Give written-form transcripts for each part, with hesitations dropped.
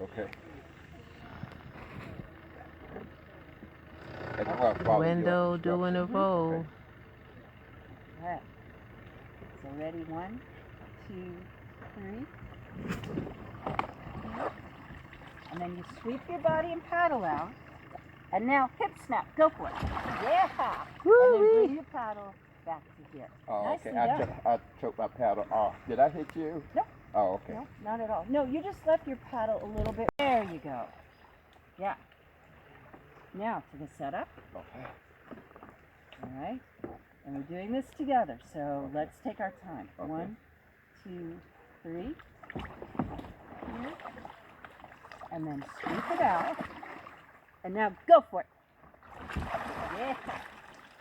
Okay. And I'm going to follow Window doing a roll. Okay. All right. So ready, 1, 2, 3. And then you sweep your body and paddle out. And now hip snap, go for it. Yeah. And then bring your paddle back to here. Oh, Nicely okay. done. I took my paddle off. Did I hit you? Nope. Oh, okay. No, not at all. No, you just left your paddle a little bit. There you go. Yeah. Now to the setup. Okay. All right. And we're doing this together, so let's take our time. Okay. 1, 2, 3. Here. And then sweep it out. And now go for it. Yeah.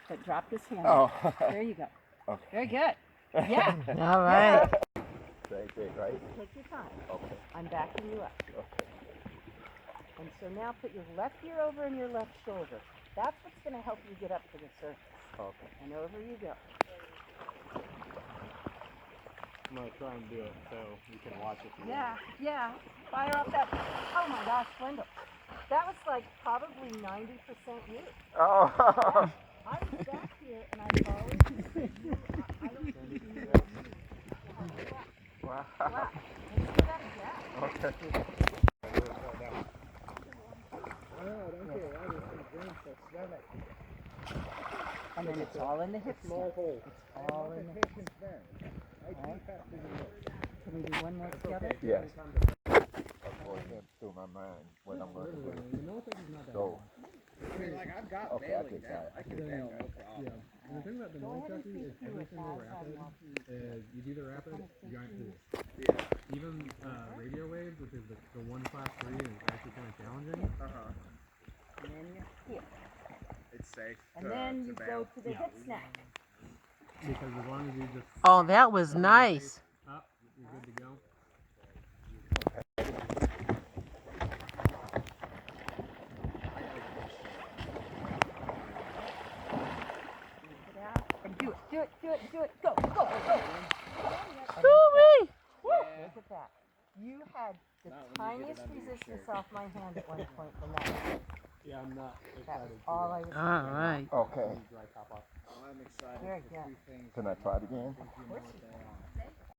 But drop this hand. Oh. There you go. Okay. Very good. Yeah. All right. Same thing, right? Take your time. Okay. I'm backing you up. Okay. And so now put your left ear over in your left shoulder. That's what's going to help you get up to the surface. Okay. And over you go. I'm going to try and do it so you can watch it. Yeah, yeah. Fire off that. Oh my gosh, Wendell. That was like probably 90% you. Oh. I was back here and I followed you. I don't think you knew. Wow. Wow. Let's do that again. Okay. And then it's all in the hip snap. It's all in the hip snap. Right. Can we do one more together? Yes. I'm going through my mind what I'm going to do. So. I mean, like, I've got Okay, I belly get that. I can bail, no problem. Yeah. And the thing about the noise chassis is every single rapid is you do the rapid giant pool. Yeah. Even radio waves, which is the 1 class 3 is actually kind of challenging. And then you're here. It's safe. And then you go to the hip snap. Because as long as you just Oh, that was nice. up, you're good to go. And do it. Go. Woo-wee. Look at that. You had the tiniest resistance off my hand at one point from that. Yeah, I'm not That was excited. all I was All right. Okay. I'm excited. Very for good. 2 things. Can I try it again? Of course you can.